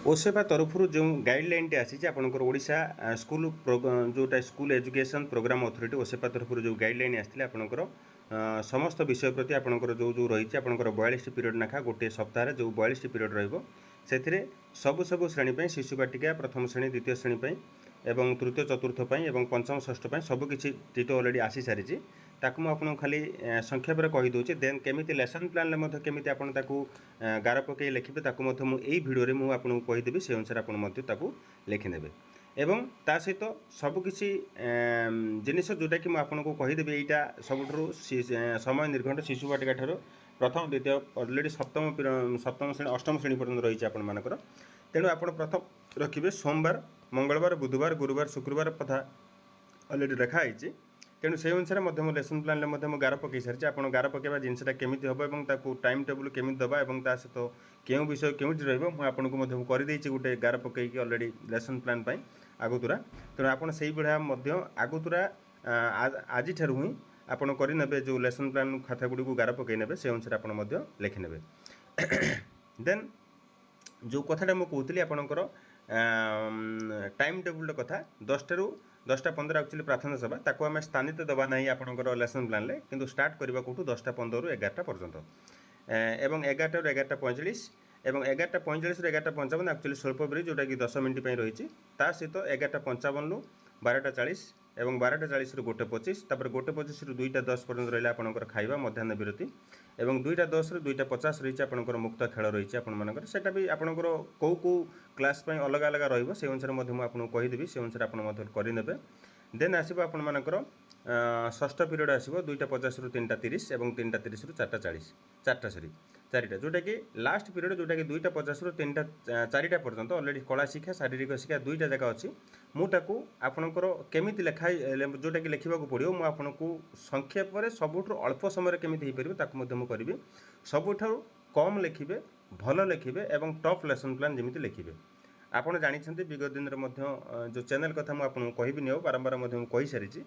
ओसेपा तरफ जो गाइडलाइन टी आसी आपंकर ओडिशा स्कूल जोटा school education programme authority OSEPA तरफ जो गाइडलाइन आसते आपंकर समस्त विषय प्रति आपंकर जो जो रही आपंकर 42 पीरियड नाखा गोटे सप्ताह जो 42 पीरियड रही सबु सबु श्रेणी शिशु बाटिका प्रथम श्रेणी द्वितीय श्रेणी एवं तृतीय चतुर्थ एवं पंचम षष्ठ सबकि टीटो अलरेडी आसी सारी ताकू मुझे खाली संक्षेप में कहीदे देन केमी लेसन प्लान केमी गार पकई लिखे ताकू मुझे भिडियो मुझे कहीदेवी से अनुसार आपको लिखिने एवं ता सहित सबकि जिनिस जोटा कि मुझे कहीदेवी यहाँ सबुठ समय निर्घंट शिशु बाटिका ठार प्रथम द्वितीय अलरेडी सप्तम श्रेणी अष्टम श्रेणी पर्यटन रही आपर तेणु आप प्रथम रखिए सोमवार मंगलवार बुधवार गुरुवार शुक्रवार कथा अलरेडी रखाई तेणु से अनुसार लेसन प्लान गार पकई सारी आप गार पकड़ा जिनसा केमी हम टाइम टेबुल केमी दबा और ता सहित क्यों विषय केमी रहा करदे गोटे गार पकई अलरेडी लेसन प्लान आगुतुरा तेणु आप आगुतुरा आज ही आपड़ करे जो लेसन प्लान खाता गुड़ी गार पकई ने से अनुसार आप लिखिने देन जो कथाटा मुझे कहती आपणकर टाइम टेबुल कथा 10टा 10टा 15 एक्चुअली प्रार्थना सभा ताको आम स्थानित दबा ना आपणकर लेसन प्लान किंतु स्टार्ट करवा कौटू 10टा 15 ରୁ 11टा पर्यंत एवं 11टा ରୁ 11टा 45 एवं 11टा 45 ରୁ 11टा 55 एक्चुअली स्वल्प ब्रेक जोटा कि 10 मिनट रही सहित 11टा 55 ରୁ 12टा 40 एवं 12टा 40 ରୁ 1टा 25 तापर 1टा 25 ରୁ 2टा 10 पर्यंत रहा आपंकर खाଇବା मध्याह्न विरति एवं 2टा 10 ରୁ 2टा 50 रही आपंकर मुक्त खेल रही आपर सेटा भी आपंकर कौ कौ क्लास अलग अलग रही अनुसार आपको कहीदेवी से अनुसार आप करने देन आसो आपर षष्ठ पीरियड आसो 2टा 50 ରୁ 3टा 30 और 3टा 30 ରୁ 4टा 40 चारिटा जोटा कि लास्ट पीरियड जोटा कि 2टा 50 ରୁ 3टा 4टा पर्यंत अलरेडी कला शिक्षा शारीरिक शिक्षा 2टा जगह अच्छी मुझे आपणकर केमी लिखा जोटा कि लिखा पड़ो मुझे संक्षेप में सबुठ अल्प समय केमी हो पार करी सबुठ कम लिखे भल लिखे और टॉप लेसन प्लान जमी लिखे आपड़ जानते विगत दिन में जो चैनल कथा मुझे कहबी बारंबार कही सारी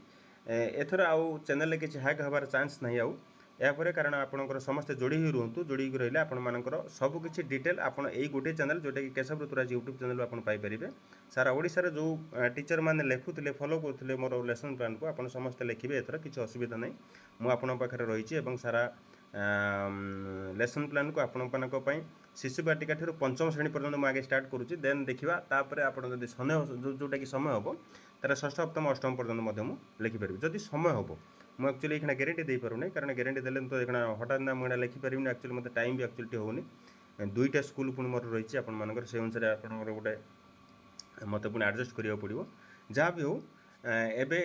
एथर आउ चैनल किसी हैक हबार चांस नहीं आउ यापर कारण आपंकर समस्ते जोड़ी ही रुहतु जोड़ी रही आपर सबकि डिटेल आप गोटे चैनल जोटा कि केशव ऋतुराज यूट्यूब चैनल आप पाइपर सारा ओडिशार जो टीचर मैंने लिखुले फॉलो करते मोर लेसन प्लान को आप समस्ते लिखे एथर किसी असुविधा नहीं मुझे रही सारा लेसन प्लान को आपण शिशु बाटिका ठार पंचम श्रेणी पर्यंत मुझे स्टार्ट करुँच देन देखा तापर आप समय जोटा कि समय हम तार षष्ठ सप्तम अष्टम पर्यंत लिखिपारि जदि समय हम मुझे एक्चुअली ये ग्यारंटी दे पारूना कारण ग्यारंटी देने तो हठात ना मुझे लिखिपारि एक्चुअली मतलब टाइम भी एक्चुअली होनी 2टा स्कूल पुणी मोर रही आपर से अनुसार आप गोटे मत पुणी एडजस्ट करा पड़ो जहाँ भी हो एबे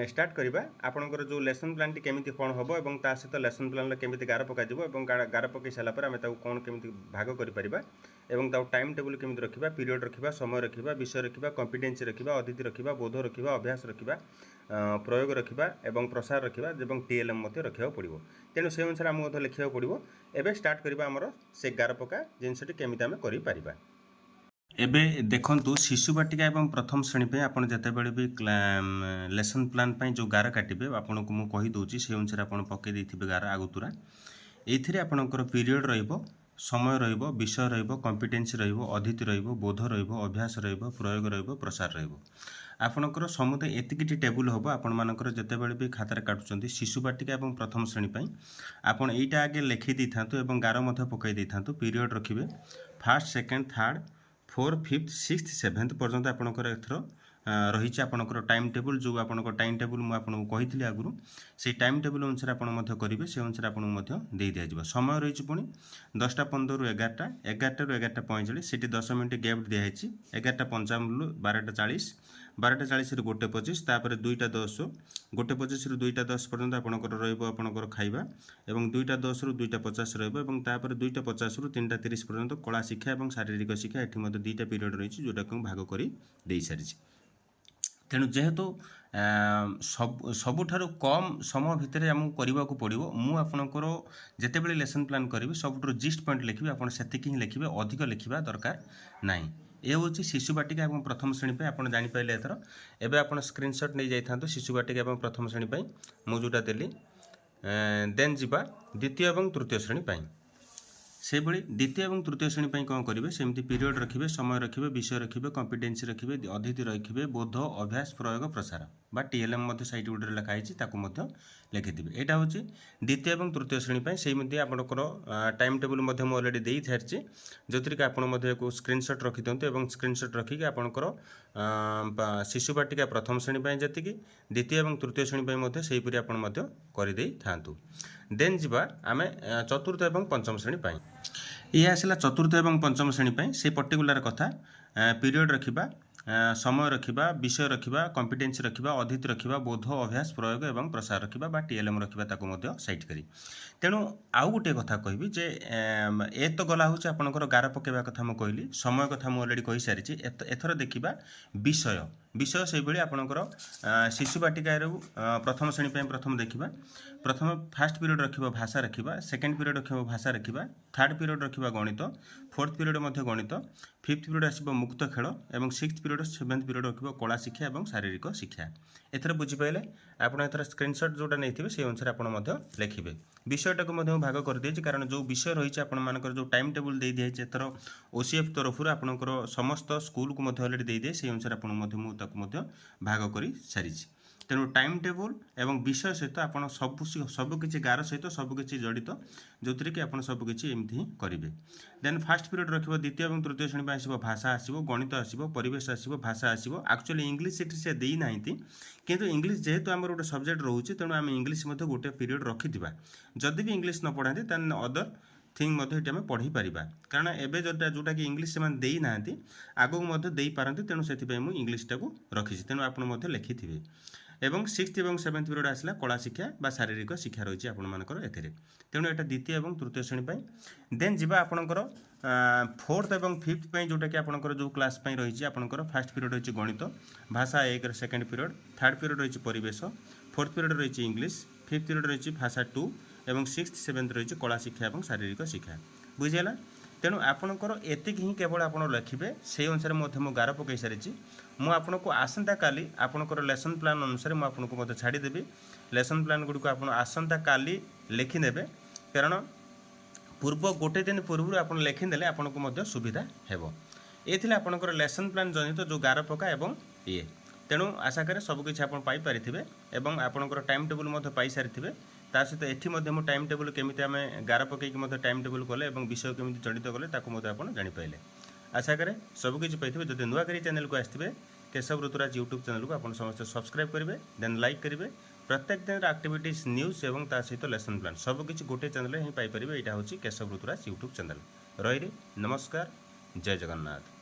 स्टार्ट करवा आपणकर जो लेसन प्लान टी केमी कौन हम और ता सहित लेसन प्लान केमी गार पकड़ गार पकई सारापर आम कौन केमी भाग कर टाइम टेबुल केमी रखा पीरियड रखा समय रखा विषय रखा कॉम्पिटेंसी रखा अतिथि रखा बोध रखा अभ्यास रखा प्रयोग रखा और प्रसार रखा और TLM रखा पड़ो तेणु से अनुसार आम लिखा पड़ो एबे स्टार्ट करवा आमर से गार पका जिनसटी केमी आम कर एबे देखंतु शिशु बाटिका एवं प्रथम श्रेणी पे आपण जतेबेले भी लेसन प्लान पे जो गार काटिबे आपन को मु कहि दोची से अनुसार आपण पके देथिबे गार आगुतुरा एथिरे आपणकर पीरियड रहइबो समय रहइबो विषय रहइबो कॉम्पिटेंसी रहइबो अतिथि रहइबो बोध रहइबो अभ्यास रहइबो प्रयोग रहइबो प्रसार रहइबो आपणकर समुदाय एतिकिटी टेबुल हम आपण मानकर जतेबेले भी खातार काटुचंती शिशु बाटिका एवं प्रथम श्रेणी पे आपण एटा आगे लिखि दै थांतु एवं गार मध्ये पकई दै थांतु पीरियड रखिबे first second third 4 5th 6th 7th पर्यंत आपणकर एथर रही आपणकर टाइम टेबुल जो आपणकर टाइम टेबुल मुझे आपको कही आगु से टाइम टेबुल अनुसार आप करेंगे से अनुसार आपको दे दिज्व समय रही पुणी 10टा 15 ରୁ 11टा 11टा ରୁ 11टा 45 से 10 मिनट गैप दिखाई 11टा 55 ରୁ 12टा 40 12टा 40 ରୁ 1टा 25 तापर 2टा 10 1टा 25 ରୁ 2टा 10 पर्यंत आपणकर रहा खाଇବା और 2टा 10 ରୁ 2टा 50 रहा 2टा 50 ରୁ 3टा 30 पर्यंत कला शिक्षा और शारीरिक शिक्षा ये 2टा पीरियड रही जोटा को भाग कर दे सारी तेणु जेहेतु सबुठारु कम समय भितर आमको करने को पड़ो मुझे जितेबले लेसन प्लान करी सबुठ जिस्ट पॉइंट लिखी आप ही लिखे अधिक लिखा दरकार ना ये हूँ शिशु बाटिका और प्रथम श्रेणी पे आप जापारे एथर एवं आप स्क्रीनशॉट नहीं जाता शिशु बाटिका और प्रथम श्रेणी पे मुझे जोटा देली देन जीवा द्वितीय और तृतीय श्रेणी से भली द्वितीय और तृतीय श्रेणी पर कौन करेंगे सेमती पीरियड रखिए समय रखिए विषय रखिए कॉम्पिटेंसी रखिए अतिथि रखिए बोध अभ्यास प्रयोग प्रसार बा टीएलएम सैट गुटे लिखाई लिखिथे यहाँ हूँ द्वितीय और तृतीय श्रेणी पर से आपंकर टाइम टेबुल मुझे अलरेडी दे सारी जो थी आप स्क्रीनशॉट रखी दिखाँ स्क्रीनशॉट रखिक आपंकर शिशु बाटिका प्रथम श्रेणी पर जी द्वितीय और तृतीय श्रेणी पर से करदे था देन जीवा आम चतुर्थ और पंचम श्रेणी पर यह आसला चतुर्थ और पंचम श्रेणी पर से पर्टिकुलर कथा पीरियड रखा समय रखा विषय रखा कॉम्पिटेंसी रखा अतिथि रखा बोध अभ्यास प्रयोग और प्रसार रखा बा टीएलएम रखा सैट करी तेणु आउ गोटे कथा कहबी जे ए तो गला हूँ आपंकर गार पकेवा कथा मुझे कहली समय कथा मुझे अलरेडी कही सारी एथर देखा विषय विषय से भाई आपंकर शिशु बाटिका प्रथम श्रेणी पर प्रथम देखा प्रथम फास्ट पीरियड रखा भाषा रखा सेकेंड पीरियड रखा भाषा रखा थर्ड पीरियड रखा गणित फोर्थ पीरियड गणित फिफ्थ पीरियड आसो मुक्त खेल और सिक्स्थ पीरियड सेवेन्थ पीरियड रखा कला शिक्षा और शारीरिक शिक्षा एथर बुझीपारे आप एथर स्क्रीनशॉट जोटा नहीं से अनुसार आप लिखे विषयटा को भाग कर दिए कारण जो विषय रही आपर जो टाइम टेबुल दे दिए एथर ओसीएफ तरफ आपंकर समस्त स्कूल को अलरेडी दे दिए से अनुसार आपको भाग कर सारी तेणु टाइम टेबुल एवं विषय सहित आप सबकि गार सहित सबकि जड़ित जो थी कि आप सबकि एमती ही करेंगे देन फास्ट पीरियड रखिए द्वितीय और तृतीय श्रेणी आसो भाषा आसो गणित आसो परिवेश आसो भाषा आसो एक्चुअली इंग्लीश से देना किंतु इंग्लीश जेहेतु आम गोटे सब्जेक्ट रोचे तेणु आम इंग्लीश गोटे पीरियड रखी जदि भी इंग्लीश न पढ़ाते तेन अदर थिंग आम पढ़ी पार कारण एवं जोटा कि इंग्लीश से देना आगक दे पारती तेणु से इंग्लीश टाक रखी तेणु आप लिखिथे एवं सिक्स्थ और सेवेन्थ पीरियड आसला कला शिक्षा बा शारीरिक शिक्षा रही आपर एथिरे तेणु यहाँ द्वितीय और तृतीय श्रेणी पर देन जीवा आपणकर फोर्थ और फिफ्थ पर जोटा कि आपंकर जो क्लास रही आपंकर फास्ट पीरियड रही गणित भाषा एक सेकेंड पीरियड थर्ड पीरियड रही परिवेश फोर्थ पीरियड रही इंग्लीश फिफ्थ पीरियड रही भाषा 2 और सिक्स्थ सेवेन्थ रही कला शिक्षा और शारीरिक शिक्षा बुझीगला तेणु आपणकर एतिक ही केवल आप लिखे से अनुसार मु गार पकई सारी मुझे आसंता काली आपणकर लेसन प्लान अनुसार मुझे छाड़देवी लेसन प्लान गुड़िक आप आसंता काली लिखिने कारण पूर्व गोटे दिन पूर्व आप लिखिदे आपको सुविधा हेब ये आपणकर लेसन प्लान जनित जो गार पका एवं ये तेणु आशा करे सबकि आप पाइपारे और आपणकर टाइम टेबुल पाई सारी ता सहित एटी टाइम टेबुल केमी आम गार पकईकि टाइम टेबुल कले और विषय केमी जड़ित कले आप जापारे आशा करे सबकि पाइबे जब नुआ कर चैनल को आसते केशव ऋतुराज यूट्यूब चैनल को आप समस्त सब्सक्राइब करेंगे देन लाइक करेंगे प्रत्येक दिन एक्टिविटीज न्यूज और ता सहित लेसन प्लान सबकि गोटे चैनल ही पाइपर यहाँ हूँ केशव ऋतुराज यूट्यूब चैनल रही नमस्कार जय जगन्नाथ।